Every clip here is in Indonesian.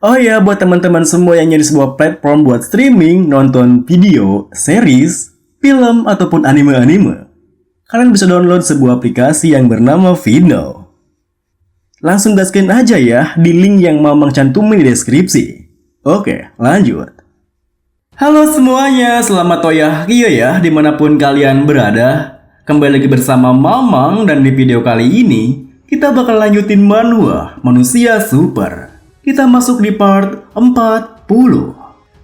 Oh ya, buat teman-teman semua yang nyari sebuah platform buat streaming, nonton video, series, film, ataupun anime-anime, kalian bisa download sebuah aplikasi yang bernama Vino. Langsung gaskin aja ya di link yang Mamang cantumin di deskripsi. Oke, lanjut. Halo semuanya, selamat toyah ya dimanapun kalian berada. Kembali lagi bersama Mamang dan di video kali ini kita bakal lanjutin manhwa Manusia Super. Kita masuk di part 40.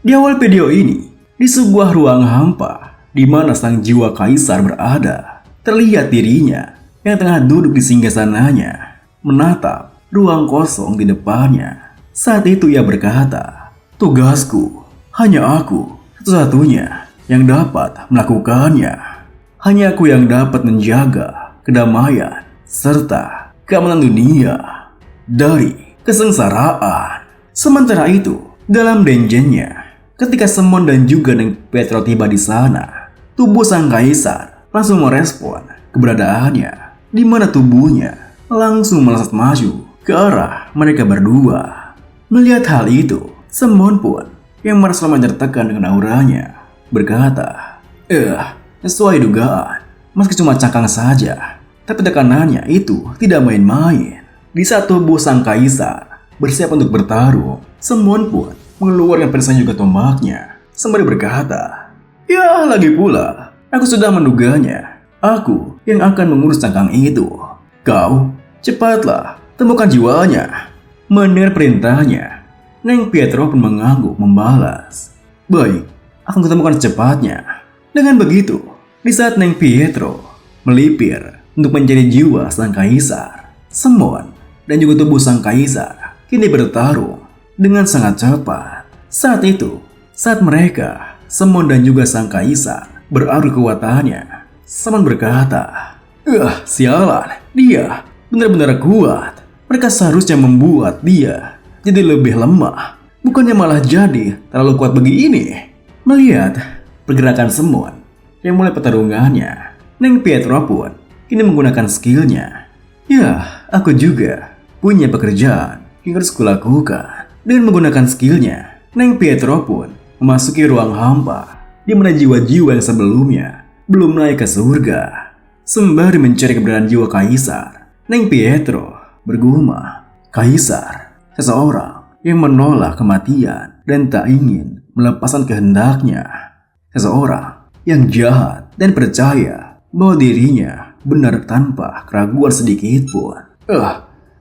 Di awal video ini, di sebuah ruang hampa di mana sang jiwa kaisar berada, terlihat dirinya yang tengah duduk di singgasananya, menatap ruang kosong di depannya. Saat itu ia berkata, "Tugasku, hanya aku satu-satunya yang dapat melakukannya. Hanya aku yang dapat menjaga kedamaian serta keamanan dunia dari kesengsaraan." Sementara itu, dalam dungeonnya, ketika Semon dan juga Neng Petro tiba di sana, tubuh sang kaisar langsung merespon keberadaannya, di mana tubuhnya langsung melesat maju ke arah mereka berdua. Melihat hal itu, Semon pun yang merasa tertekan dengan auranya berkata, sesuai dugaan, meski cuma cangkang saja, tapi tekanannya itu tidak main-main." Di saat tubuh sang kaisar bersiap untuk bertarung, Semon pun mengeluarkan pedang juga tombaknya sembari berkata, "Ya, lagi pula, aku sudah menduganya. Aku yang akan mengurus cangkang itu. Kau, cepatlah, temukan jiwanya." Mendengar perintahnya, Neng Pietro pun mengangguk membalas, "Baik, akan kutemukan secepatnya." Dengan begitu, di saat Neng Pietro melipir untuk mencari jiwa sang kaisar, Semon dan juga tubuh sang kaisar kini bertarung dengan sangat cepat. Saat itu, saat mereka, Semon dan juga sang kaisar beradu kekuatannya, Semon berkata, sialan, dia benar-benar kuat. Mereka seharusnya membuat dia jadi lebih lemah, bukannya malah jadi terlalu kuat begini." Melihat pergerakan Semon yang mulai pertarungannya, Neng Pietro pun kini menggunakan skillnya. "Ya, aku juga punya pekerjaan yang harus kulakukan." Dengan menggunakan skillnya, Neng Pietro pun memasuki ruang hampa di mana jiwa-jiwa yang sebelumnya belum naik ke surga. Sembari mencari keberadaan jiwa kaisar, Neng Pietro bergumam, "Kaisar, seseorang yang menolak kematian dan tak ingin melepaskan kehendaknya. Seseorang yang jahat dan percaya bahwa dirinya benar tanpa keraguan sedikit pun."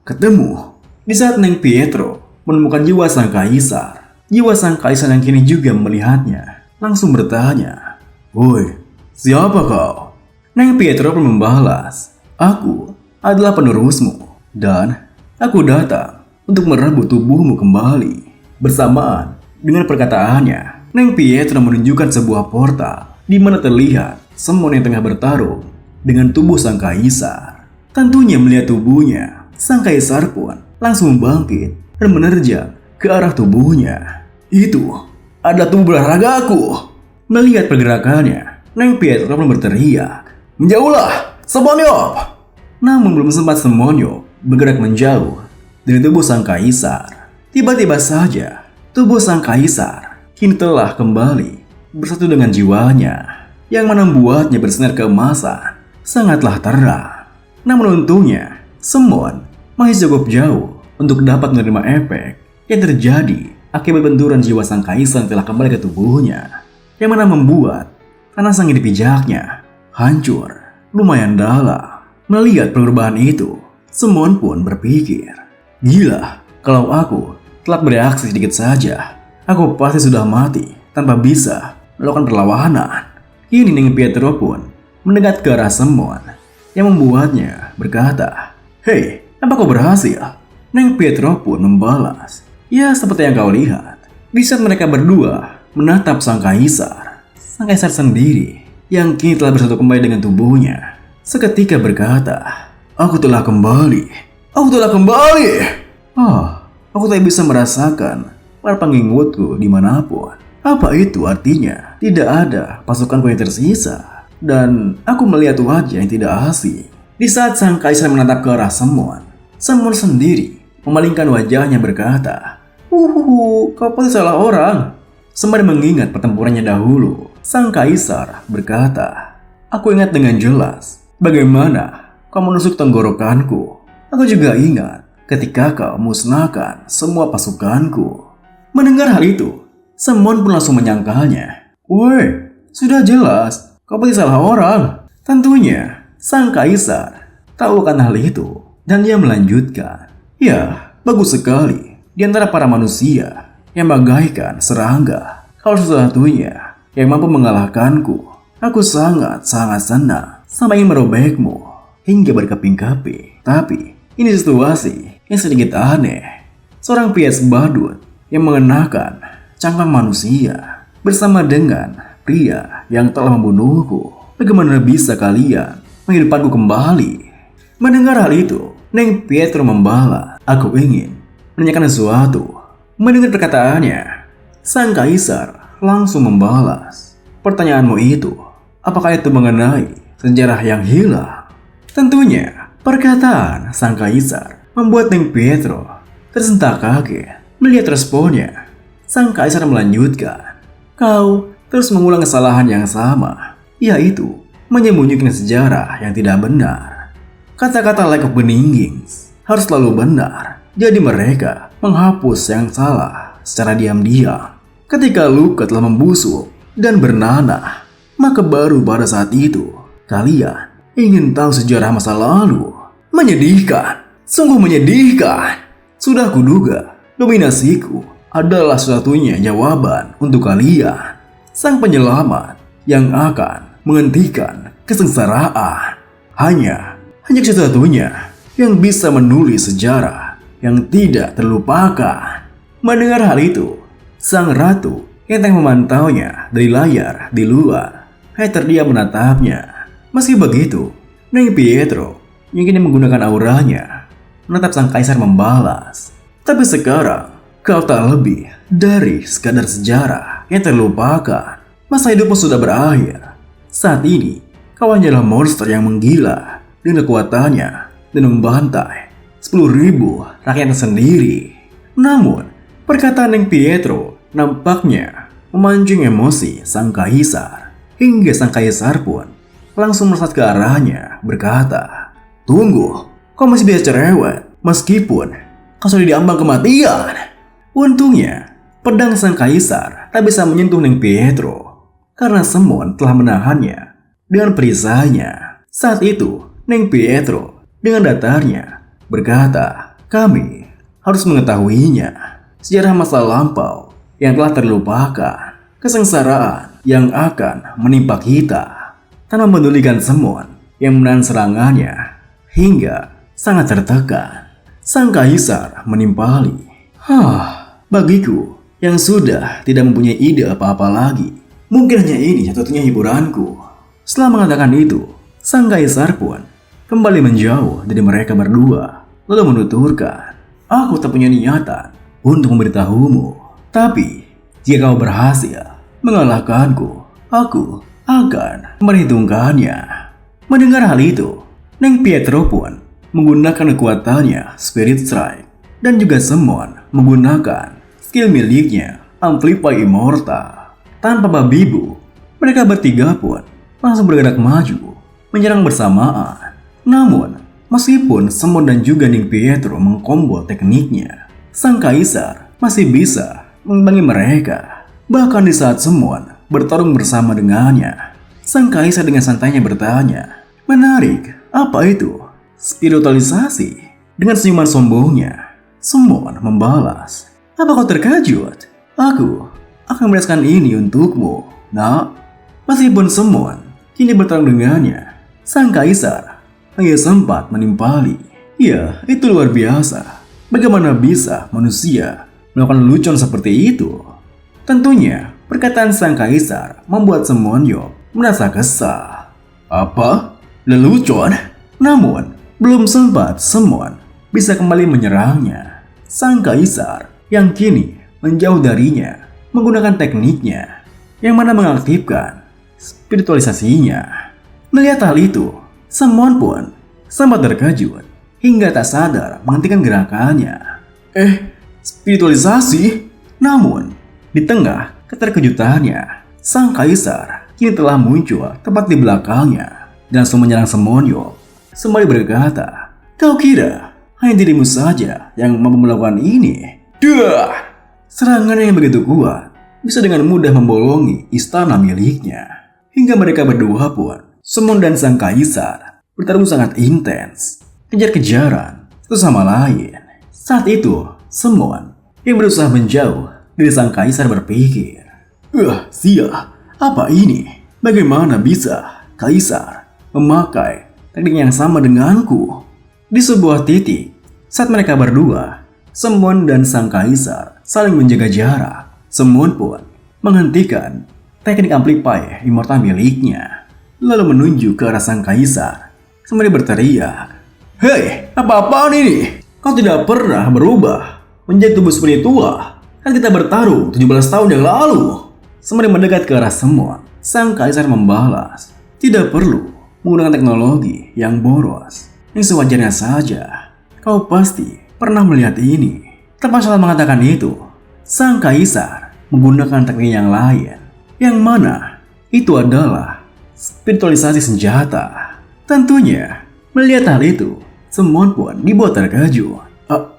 Ketemu. Di saat Neng Pietro menemukan jiwa sang kaisar, jiwa sang kaisar yang kini juga melihatnya langsung bertanya, "Woi, siapa kau?" Neng Pietro pun membalas, "Aku adalah penerusmu dan aku datang untuk merebut tubuhmu kembali." Bersamaan dengan perkataannya, Neng Pietro menunjukkan sebuah portal di mana terlihat Semon yang tengah bertarung dengan tubuh sang kaisar. Tentunya melihat tubuhnya, sang kaisar pun langsung bangkit dan menerjang ke arah tubuhnya. "Itu ada tubuh berharagaku." Melihat pergerakannya, Neng Pietro pun berteriak, "Menjauhlah, Semonyop!" Namun belum sempat Semonyop bergerak menjauh dari tubuh sang kaisar, tiba-tiba saja tubuh sang kaisar kini telah kembali bersatu dengan jiwanya, yang mana membuatnya bersinar keemasan sangatlah terang. Namun untungnya, Semon masih cukup jauh untuk dapat menerima efek yang terjadi akibat benturan jiwa sang kaisar yang telah kembali ke tubuhnya, yang mana membuat tanah sang yang dipijaknya hancur lumayan dalam. Melihat perubahan itu, Semon pun berpikir, "Gila, kalau aku telat bereaksi sedikit saja, aku pasti sudah mati tanpa bisa melakukan perlawanan." Kini Neng Pietro pun mendekat ke arah Semon, yang membuatnya berkata, "Hei, apa kau berhasil?" Neng Pietro pun membalas, "Ya, seperti yang kau lihat." Di saat mereka berdua menatap sang kaisar sendiri yang kini telah bersatu kembali dengan tubuhnya, seketika berkata, "Aku telah kembali. Aku telah kembali. Aku tak bisa merasakan para pengikutku dimanapun. Apa itu artinya? Tidak ada pasukanku yang tersisa. Dan aku melihat wajah yang tidak asing." Di saat sang kaisar menatap ke arah Semon, Semon sendiri memalingkan wajahnya berkata, Kau pasti salah orang. Sembari mengingat pertempurannya dahulu, sang kaisar berkata, aku ingat dengan jelas bagaimana kau menusuk tenggorokanku. Aku juga ingat ketika kau musnahkan semua pasukanku. Mendengar hal itu, Semon pun langsung menyangkalnya. Woi, sudah jelas kau pasti salah orang. Tentunya, sang kaisar tahu akan hal itu dan dia melanjutkan. Ya, bagus sekali. Di antara para manusia yang bagaikan serangga, kau satu-satunya yang mampu mengalahkanku. Aku sangat-sangat senang sampai ingin merobekmu hingga berkeping-keping. Tapi ini situasi yang sedikit aneh. Seorang pria badut yang mengenakan cangkang manusia bersama dengan pria yang telah membunuhku. Bagaimana bisa kalian menghidupkanku kembali? Mendengar hal itu, Neng Pietro membalas, aku ingin menanyakan sesuatu. Mendengar perkataannya, sang kaisar langsung membalas, pertanyaanmu itu, apakah itu mengenai sejarah yang hilang? Tentunya, perkataan sang kaisar membuat Neng Pietro tersentak kaget. Melihat responnya, sang kaisar melanjutkan, kau terus mengulang kesalahan yang sama, yaitu menyembunyikan sejarah yang tidak benar. Kata-kata like of beningings harus selalu benar, jadi mereka menghapus yang salah secara diam-diam. Ketika luka telah membusuk dan bernanah, maka baru pada saat itu kalian ingin tahu sejarah masa lalu. Menyedihkan, sungguh menyedihkan. Sudah kuduga, dominasiku adalah satu-satunya jawaban untuk kalian. Sang penyelamat yang akan menghentikan kesengsaraan. Hanya satu-satunya yang bisa menulis sejarah yang tidak terlupakan. Mendengar hal itu, sang ratu yang tengah memantaunya dari layar di luar hanya terdiam menatapnya. Meski begitu, Neng Pietro yang kini menggunakan auranya menatap sang kaisar membalas. Tapi sekarang, kau tak lebih dari sekadar sejarah yang terlupakan. Masa hidupmu sudah berakhir. Saat ini, kau hanyalah monster yang menggila dengan kekuatannya dan membantai 10.000 rakyatnya sendiri. Namun, perkataan Neng Pietro nampaknya memancing emosi sang kaisar. Hingga sang kaisar pun langsung melesat ke arahnya berkata, tunggu, kau masih bisa cerewet meskipun kau sudah diambang kematian. Untungnya, pedang sang kaisar tak bisa menyentuh Neng Pietro karena Semon telah menahannya dengan perisainya. Saat itu, Neng Pietro dengan datarnya berkata, kami harus mengetahuinya. Sejarah masa lampau yang telah terlupakan, kesengsaraan yang akan menimpa kita. Tanpa memedulikan Semon yang menahan serangannya hingga sangat tertekan, sang kaisar menimpali. Bagiku yang sudah tidak mempunyai ide apa-apa lagi, mungkin hanya ini satu-satunya hiburanku. Setelah mengatakan itu, sang kaisar pun kembali menjauh dari mereka berdua, lalu menuturkan, aku tak punya niatan untuk memberitahumu, tapi jika kau berhasil mengalahkanku, aku akan memperhitungkannya. Mendengar hal itu, Neng Pietro pun menggunakan kekuatannya Spirit Strike dan juga Semon menggunakan skill miliknya Amplify Immortal. Tanpa babi bu, mereka bertiga pun langsung bergerak maju menyerang bersamaan. Namun, meskipun Semon dan juga Neng Pietro mengkombo tekniknya, sang kaisar masih bisa mengimbangi mereka. Bahkan di saat Semon bertarung bersama dengannya, sang kaisar dengan santainya bertanya, menarik, apa itu? Spiritualisasi. Dengan senyuman sombongnya, Semon membalas, apa kau terkejut? Aku akan membereskan ini untukmu, nak. Meskipun Semon kini bertarung dengannya, sang kaisar hanya sempat menimpali. Ya, itu luar biasa. Bagaimana bisa manusia melakukan lelucon seperti itu? Tentunya, perkataan sang kaisar membuat Semonyo merasa kesal. Apa? Lelucon? Namun, belum sempat Semon bisa kembali menyerangnya. Sang kaisar yang kini menjauh darinya menggunakan tekniknya yang mana mengaktifkan spiritualisasinya. Melihat hal itu, Semon pun sempat terkejut hingga tak sadar menghentikan gerakannya. Spiritualisasi? Namun, di tengah keterkejutannya, sang kaisar kini telah muncul tepat di belakangnya dan langsung menyerang Semonyo. Sembari berkata, "Kau kira hanya dirimu saja yang mampu melakukan ini?" Dah! Serangan yang begitu kuat bisa dengan mudah membolongi istana miliknya. Hingga mereka berdua pun, Semon dan sang kaisar, bertarung sangat intens, kejar-kejaran satu sama lain. Saat itu, Semon yang berusaha menjauh dari sang kaisar berpikir, Sia, apa ini? Bagaimana bisa kaisar memakai teknik yang sama denganku?" Di sebuah titik, saat mereka berdua, Semon dan sang kaisar saling menjaga jarak. Semon pun menghentikan teknik amplify immortal miliknya, lalu menunjuk ke arah sang kaisar sembari berteriak, "Hei, apa-apaan ini? Kau tidak pernah berubah menjadi tubuh spiritual. Kan kita bertarung 17 tahun yang lalu." Sembari mendekat ke arah Semon, sang kaisar membalas, "Tidak perlu menggunakan teknologi yang boros. Yang sewajarnya saja. Kau pasti pernah melihat ini." Tepat saat mengatakan itu, sang kaisar menggunakan teknik yang lain, yang mana itu adalah spiritualisasi senjata. Tentunya, melihat hal itu, Semon pun dibuat terkejut.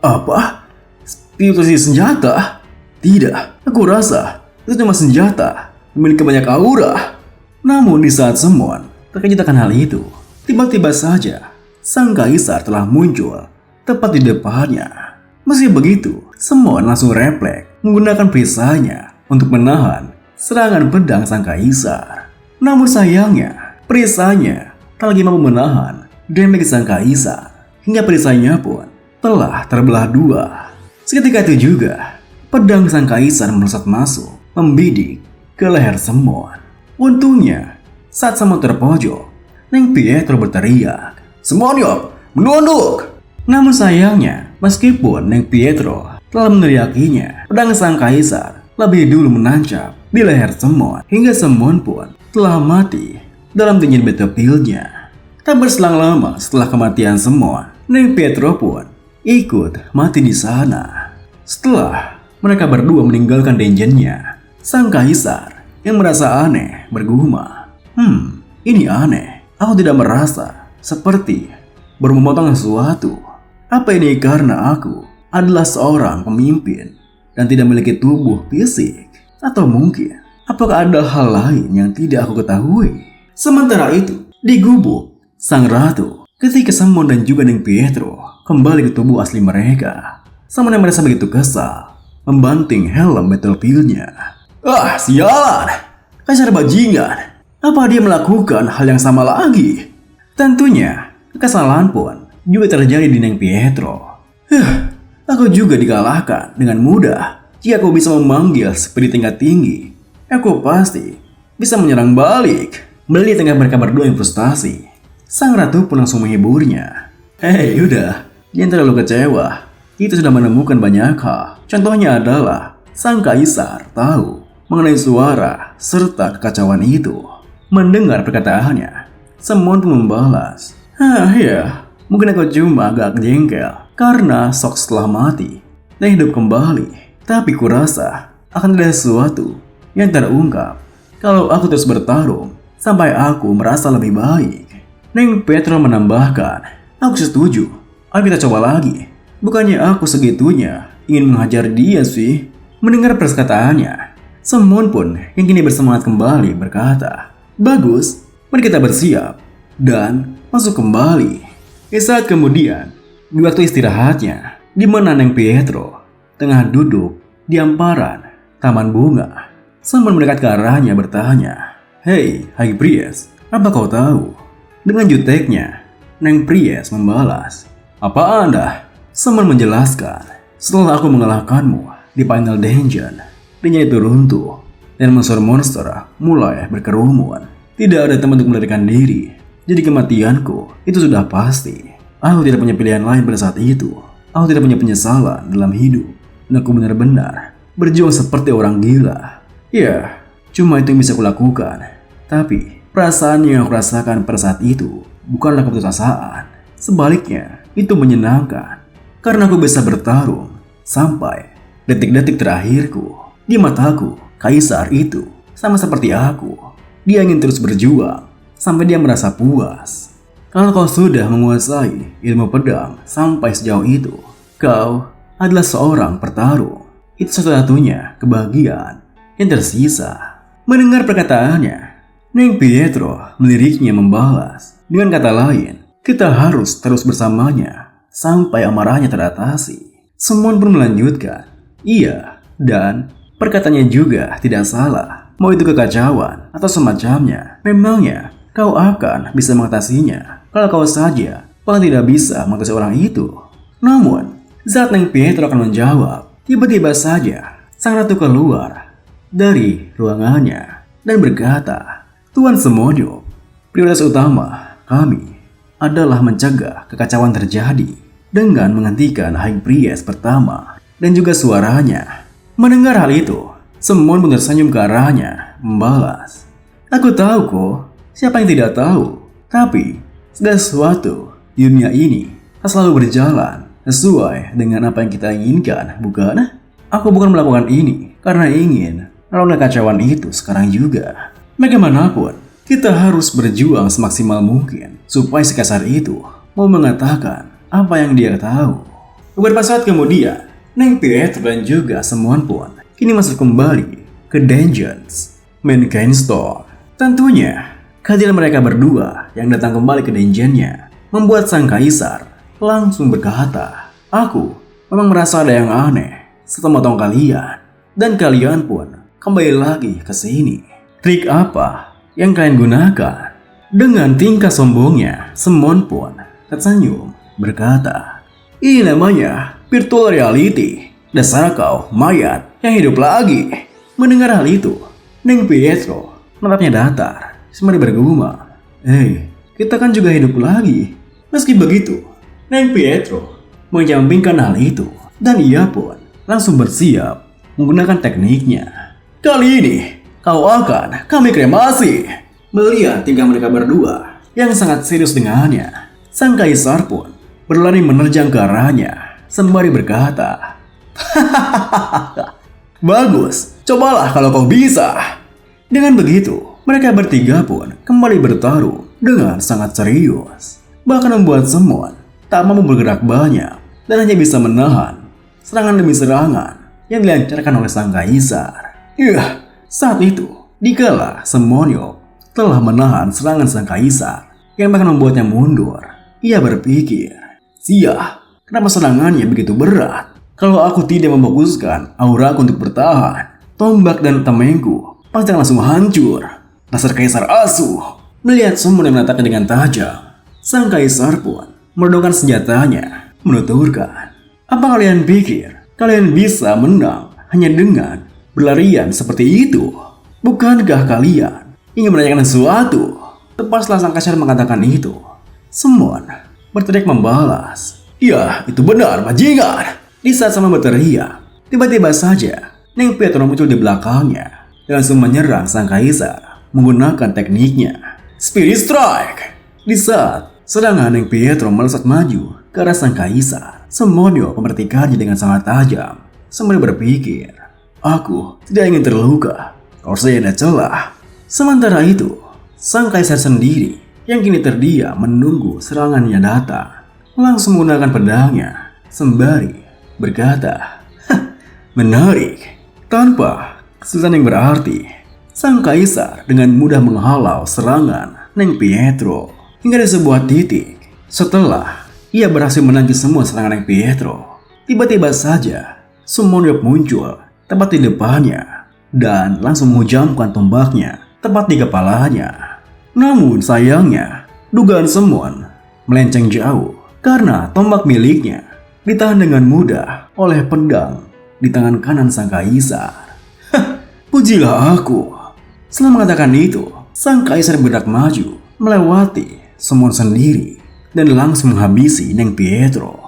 Apa? Spiritualisasi senjata? Tidak, aku rasa itu cuma senjata memiliki banyak aura. Namun di saat Semon terkejut akan hal itu, tiba-tiba saja sang kaisar telah muncul tepat di depannya. Meski begitu, Semon langsung refleks menggunakan perisainya untuk menahan serangan pedang sang kaisar. Namun sayangnya, perisainya tak lagi mampu menahan damage sang kaisar, hingga perisainya pun telah terbelah dua. Seketika itu juga, pedang sang kaisar melesat masuk, membidik ke leher Semon. Untungnya, saat Semon terpojok, Neng Pietro berteriak, "Semonyo, menunduk!" Namun sayangnya, meskipun Neng Pietro telah meneriakinya, pedang sang kaisar lebih dulu menancap di leher Semon, hingga Semon pun telah mati dalam dingin battlefield-nya. Tak berselang lama setelah kematian Semon, Neng Pietro pun ikut mati di sana. Setelah mereka berdua meninggalkan dungeon-nya, sang kaisar yang merasa aneh bergumam, ini aneh. Aku tidak merasa seperti baru memotong sesuatu. Apa ini karena aku adalah seorang pemimpin dan tidak memiliki tubuh fisik? Atau mungkin, apakah ada hal lain yang tidak aku ketahui? Sementara itu, di gubuk sang ratu, ketika Semon dan juga Neng Pietro kembali ke tubuh asli mereka, Semon yang merasa begitu kesal membanting helm battlefield-nya. Sialan! Kaisar bajingan! Apa dia melakukan hal yang sama lagi? Tentunya, kekesalan pun juga terjadi di Neng Pietro. Aku juga dikalahkan dengan mudah. Jika aku bisa memanggil spirit tingkat tinggi, aku pasti bisa menyerang balik. Melihat tengah mereka berdua yang frustasi, sang ratu pun langsung menghiburnya. Hei, udah, jangan terlalu kecewa. Kita sudah menemukan banyak hal. Contohnya adalah sang kaisar tahu mengenai suara serta kekacauan itu. Mendengar perkataannya, Semon pun membalas, ya, mungkin aku cuma agak jengkel karena Sok setelah mati dan hidup kembali. Tapi kurasa akan ada sesuatu yang terungkap kalau aku terus bertarung sampai aku merasa lebih baik. Neng Pietro menambahkan, aku setuju. Ayo kita coba lagi. Bukannya aku segitunya ingin menghajar dia sih. Mendengar perkataannya, Semon pun yang kini bersemangat kembali berkata, bagus, mari kita bersiap dan masuk kembali. Saat kemudian, di waktu istirahatnya, di mana Neng Pietro tengah duduk di hamparan taman bunga, Semon mendekat ke arahnya bertanya, Hei, High Priest, apa kau tahu? Dengan juteknya, Neng Priest membalas, apa Anda? Semon menjelaskan, setelah aku mengalahkanmu di final dungeon, dunia itu runtuh dan monster-monster mulai berkerumun. Tidak ada tempat untuk melarikan diri. Jadi kematianku itu sudah pasti. Aku tidak punya pilihan lain pada saat itu. Aku tidak punya penyesalan dalam hidup. Dan aku benar-benar berjuang seperti orang gila. Ya, cuma itu yang bisa kulakukan. Tapi perasaan yang aku rasakan pada saat itu bukanlah keputusasaan. Sebaliknya, itu menyenangkan. Karena aku bisa bertarung sampai detik-detik terakhirku. Di mataku, kaisar itu sama seperti aku. Dia ingin terus berjuang sampai dia merasa puas. Kalau kau sudah menguasai ilmu pedang sampai sejauh itu, kau adalah seorang pertarung. Itu satu-satunya kebahagiaan yang tersisa. Mendengar perkataannya, Neng Pietro meliriknya membalas. Dengan kata lain, kita harus terus bersamanya sampai amarahnya teratasi. Semon pun melanjutkan, iya, dan perkataannya juga tidak salah. Mau itu kekacauan atau semacamnya, memangnya kau akan bisa mengatasinya kalau kau saja paling tidak bisa mengatasi orang itu. Namun, saat Neng Pietro akan menjawab, tiba-tiba saja sang ratu keluar dari ruangannya dan berkata, Tuan Semonyo, prioritas utama kami adalah mencegah kekacauan terjadi dengan menghentikan High Priest pertama dan juga suaranya. Mendengar hal itu, Semon pun tersenyum ke arahnya, membalas, aku tahu kok, siapa yang tidak tahu, tapi segala sesuatu di dunia ini selalu berjalan sesuai dengan apa yang kita inginkan, bukan? Aku bukan melakukan ini karena ingin melawan kekacauan itu sekarang juga. Bagaimanapun, kita harus berjuang semaksimal mungkin supaya si kasar itu mau mengatakan apa yang dia tahu. Beberapa saat kemudian, Neng Pietro dan juga Semon pun kini masuk kembali ke Dungeons Mankind Store. Tentunya, kehadiran mereka berdua yang datang kembali ke dungeonnya membuat sang kaisar langsung berkata, aku memang merasa ada yang aneh setelah memotong kalian, dan kalian pun kembali lagi ke sini. Trik apa yang kalian gunakan? Dengan tingkah sombongnya, Semon pun tersenyum berkata, ini namanya virtual reality. Dasar kau mayat yang hidup lagi. Mendengar hal itu, Neng Pietro menatapnya datar sembari bergumam, kita kan juga hidup lagi. Meski begitu, Neng Pietro menyampingkan hal itu dan ia pun langsung bersiap menggunakan tekniknya. Kali ini kau akan kami kremasi. Melihat tingkah mereka berdua yang sangat serius dengannya, sang kaisar pun berlari menerjang ke arahnya sembari berkata, bagus, cobalah kalau kau bisa. Dengan begitu, mereka bertiga pun kembali bertarung dengan sangat serius. Bahkan membuat Semon tak mampu bergerak banyak dan hanya bisa menahan serangan demi serangan yang dilancarkan oleh sang kaisar. Saat itu, dikala Semonyo telah menahan serangan sang kaisar yang bahkan membuatnya mundur, ia berpikir, kenapa serangannya begitu berat? Kalau aku tidak memfokuskan auraku untuk bertahan, tombak dan tamengku pasti akan langsung hancur. Dasar kaisar asu. Melihat Semon yang menatapnya dengan tajam, sang kaisar pun merodongkan senjatanya, menuturkan, apa kalian pikir kalian bisa menang hanya dengan berlarian seperti itu? Bukankah kalian ingin menanyakan sesuatu? Tepat setelah sang kaisar mengatakan itu, Semon berteriak membalas, ya, itu benar, bajingan. Di saat sama berteriak, tiba-tiba saja Neng Pietro muncul di belakangnya dan langsung menyerang sang kaisar menggunakan tekniknya Spirit Strike. Di saat serangan Neng Pietro melesat maju ke arah sang kaisar, Semonyo memperhatikannya dengan sangat tajam sembari berpikir, aku tidak ingin terluka kalau saya ada celah. Sementara itu, sang kaisar sendiri yang kini terdiam menunggu serangannya datang langsung menggunakan pedangnya sembari berkata, menarik. Tanpa kesulitan yang berarti, sang kaisar dengan mudah menghalau serangan Neng Pietro hingga di sebuah titik. Setelah ia berhasil menangkis semua serangan Neng Pietro, tiba-tiba saja Semonyo muncul tepat di depannya dan langsung menghujamkan tombaknya tepat di kepalanya. Namun sayangnya, dugaan Semon melenceng jauh karena tombak miliknya ditahan dengan mudah oleh pedang di tangan kanan sang kaisar. Pujilah aku. Setelah mengatakan itu, sang kaisar bergerak maju melewati Semon sendiri dan langsung menghabisi Neng Pietro.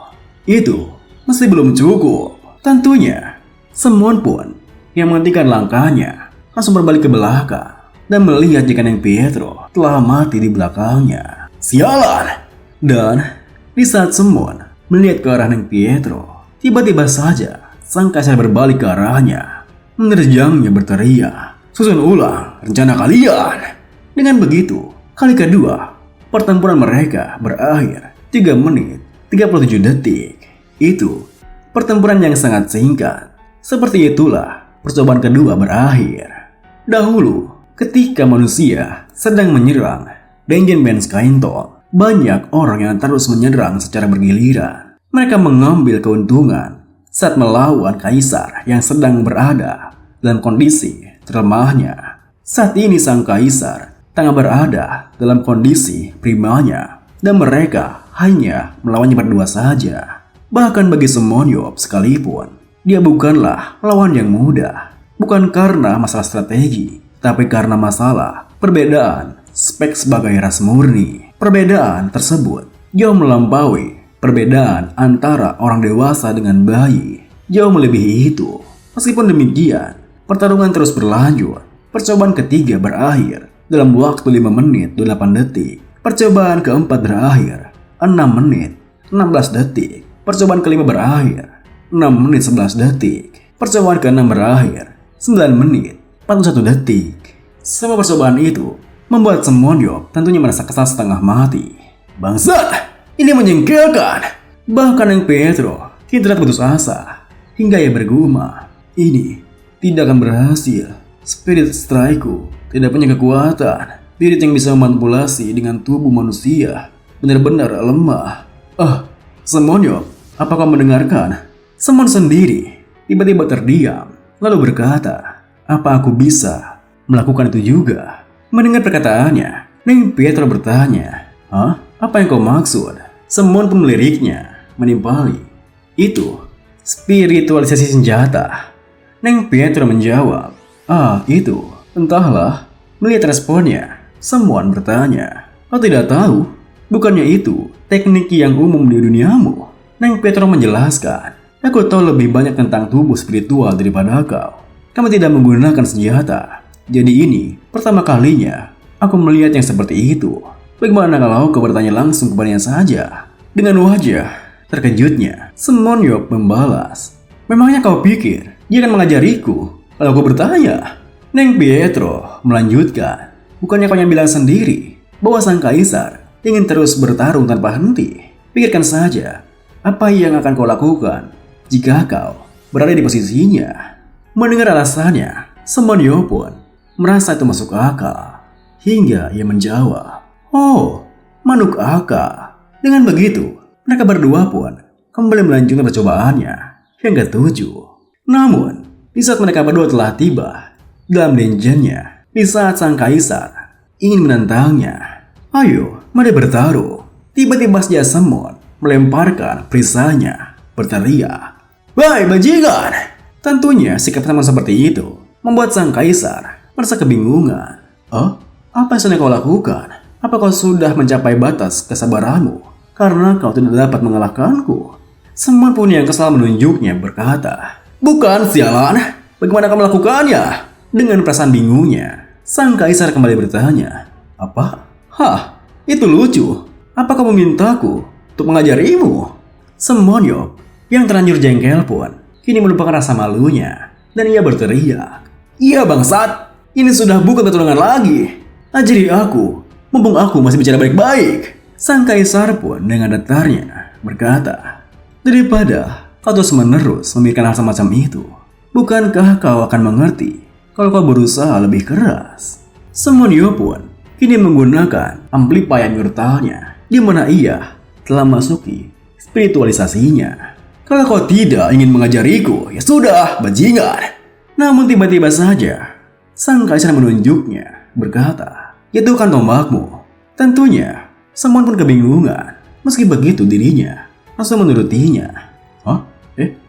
Itu masih belum cukup. Tentunya, Semon pun yang menghentikan langkahnya langsung berbalik ke belakang dan melihat jika Neng Pietro telah mati di belakangnya. Sialan! Dan di saat Semon melihat ke arah Neng Pietro, tiba-tiba saja sang kaisar berbalik ke arahnya. Menerjangnya berteriak, "Susun ulang rencana kalian." Dengan begitu, kali kedua, pertempuran mereka berakhir 3 menit 37 detik. Itu pertempuran yang sangat singkat. Seperti itulah percobaan kedua berakhir. Dahulu, ketika manusia sedang menyerang Dungeon Band Skyntol, banyak orang yang terus menyerang secara bergiliran. Mereka mengambil keuntungan saat melawan kaisar yang sedang berada dalam kondisi terlemahnya. Saat ini sang kaisar tengah berada dalam kondisi primanya, dan mereka hanya melawannya berdua saja. Bahkan bagi Semonyop sekalipun, dia bukanlah lawan yang mudah. Bukan karena masalah strategi, tapi karena masalah perbedaan spek sebagai ras murni. Perbedaan tersebut jauh melampaui perbedaan antara orang dewasa dengan bayi. Jauh melebihi itu. Meskipun demikian, pertarungan terus berlanjut. Percobaan ketiga berakhir dalam waktu 5 menit 8 detik. Percobaan keempat berakhir 6 menit 16 detik. Percobaan kelima berakhir 6 menit 11 detik. Percobaan keenam berakhir 9 menit 41 detik. Semua percobaan itu membuat Semonyop tentunya merasa kesal setengah mati. "Bangsat, ini menjengkelkan." Bahkan yang Pietro kini terlihat putus asa hingga ia bergumam, "Ini tidak akan berhasil. Spirit Strike-ku tidak punya kekuatan. Spirit yang bisa memanipulasi dengan tubuh manusia benar-benar lemah." Semonyop, apa kau mendengarkan? Semon sendiri tiba-tiba terdiam, lalu berkata, "Apa aku bisa melakukan itu juga?" Mendengar perkataannya, Neng Pietro bertanya, "Hah? Apa yang kau maksud?" Semon pun meliriknya, menimpali, "Itu spiritualisasi senjata." Neng Pietro menjawab, Itu, entahlah." Melihat responnya, Semon bertanya, "Kau tidak tahu? Bukannya itu teknik yang umum di duniamu?" Neng Pietro menjelaskan, "Aku tahu lebih banyak tentang tubuh spiritual daripada kau. Kamu tidak menggunakan senjata. Jadi ini pertama kalinya aku melihat yang seperti itu. Bagaimana kalau kau bertanya langsung kepadanya saja?" Dengan wajah terkejutnya, Semonyop membalas, "Memangnya kau pikir dia akan mengajariku kalau aku bertanya?" Neng Pietro melanjutkan, "Bukannya kau yang bilang sendiri bahwa sang kaisar ingin terus bertarung tanpa henti? Pikirkan saja, apa yang akan kau lakukan jika kau berada di posisinya?" Mendengar alasannya, Semonyop pun merasa itu masuk akal. Hingga ia menjawab, "Oh, manuk akal." Dengan begitu, mereka berdua pun kembali melanjutkan percobaannya hingga 7. Namun, di saat mereka berdua telah tiba dalam dungeonnya, di saat sang kaisar ingin menantangnya, "Ayo, mari bertaruh." Tiba-tiba saja Semon melemparkan perisainya, berteriak, "Wahai bajingan!" Tentunya sikap Semon seperti itu membuat sang kaisar merasa kebingungan. Apa yang sedang kau lakukan? Apa kau sudah mencapai batas kesabaranmu karena kau tidak dapat mengalahkanku?" Semon pun yang kesal menunjuknya berkata, "Bukan, sialan. Bagaimana kau melakukannya?" Dengan perasaan bingungnya, sang kaisar kembali bertanya, "Apa? Itu lucu. Apa kau memintaku untuk mengajarimu?" Semonyop yang terlanjur jengkel pun kini melupakan rasa malunya dan ia berteriak, "Iya bangsat, ini sudah bukan pertunangan lagi. Ajari aku, mumpung aku masih bicara baik-baik." Sang kaisar pun dengan datarnya berkata, "Daripada kau terus-menerus memikirkan hal semacam itu, bukankah kau akan mengerti kalau kau berusaha lebih keras?" Semonyop pun kini menggunakan amplifier mentalnya, di mana ia telah masuki spiritualisasinya. "Kalau kau tidak ingin mengajariku, ya sudah, bajingan." Namun tiba-tiba saja, sang kaisar menunjuknya, berkata, "Jatuhkan tombakmu." Tentunya, Semon pun kebingungan. Meski begitu dirinya langsung menurutinya.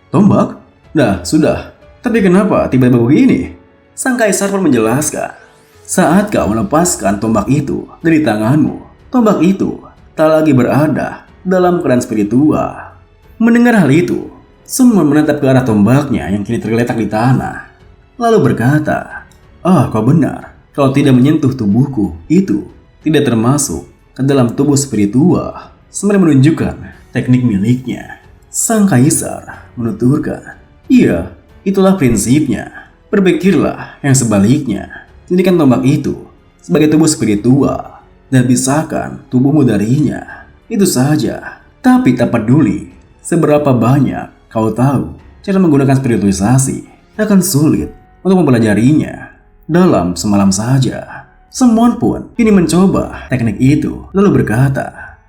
Tombak? Nah, sudah. Tapi kenapa tiba-tiba begini? Sang kaisar pun menjelaskan, "Saat kau melepaskan tombak itu dari tanganmu, tombak itu tak lagi berada dalam keadaan spiritual." Mendengar hal itu, Semon menatap ke arah tombaknya yang kini tergeletak di tanah, lalu berkata, Kau benar. Kalau tidak menyentuh tubuhku, itu tidak termasuk ke dalam tubuh spiritual." Sembari menunjukkan teknik miliknya, sang kaisar menuturkan, Iya, itulah prinsipnya. Berpikirlah yang sebaliknya. Jadikan tombak itu sebagai tubuh spiritual dan pisahkan tubuhmu darinya. Itu saja. Tapi tak peduli seberapa banyak kau tahu cara menggunakan spiritualisasi, akan sulit untuk mempelajarinya dalam semalam saja. Semon pun kini mencoba teknik itu lalu berkata,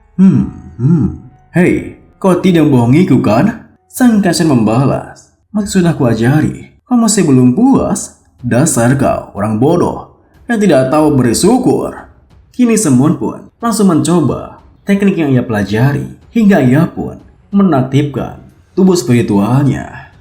Hei, kau tidak membohongiku kan? Sang Kasyan membalas, masih sudah kuajari, kau masih belum puas? Dasar kau orang bodoh yang tidak tahu bersyukur. Kini Semon pun langsung mencoba teknik yang ia pelajari hingga ia pun menaktifkan tubuh spiritualnya.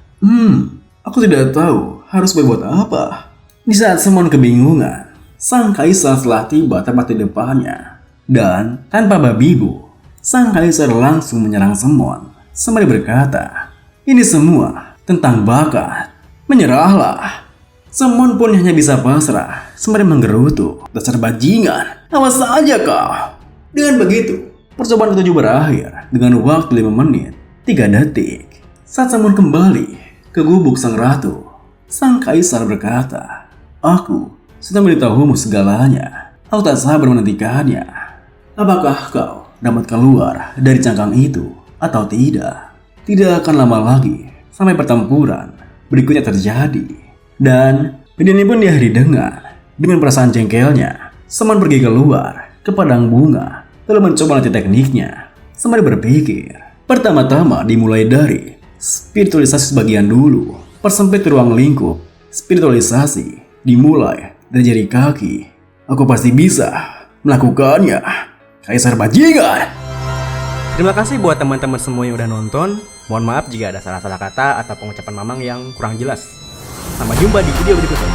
Aku tidak tahu harus berbuat apa. Di saat Semon kebingungan, sang kaisar telah tiba tepat di depannya. Dan tanpa babi bu, sang kaisar langsung menyerang Semon sembari berkata, ini semua tentang bakat. Menyerahlah. Semon pun hanya bisa pasrah sembari menggerutu. Dasar bajingan, awas saja kau. Dengan begitu, percobaan ketujuh berakhir dengan waktu 5 menit 3 detik. Saat Semon kembali ke gubuk sang ratu, sang kaisar berkata, aku sudah memberitahumu segalanya. Aku tak sabar menantikannya. Apakah kau dapat keluar dari cangkang itu atau tidak? Tidak akan lama lagi sampai pertempuran berikutnya terjadi. Dan video ini pun diakhiri dengan perasaan jengkelnya. Semon pergi keluar ke padang bunga lalu mencoba latih tekniknya sembari berpikir. Pertama-tama dimulai dari spiritualisasi sebagian dulu. Persempit ruang lingkup spiritualisasi dimulai dari jari kaki. Aku pasti bisa melakukannya, kaisar bajingan. Terima kasih buat teman-teman semua yang udah nonton. Mohon maaf jika ada salah-salah kata atau pengucapan Mamang yang kurang jelas. Sampai jumpa di video berikutnya.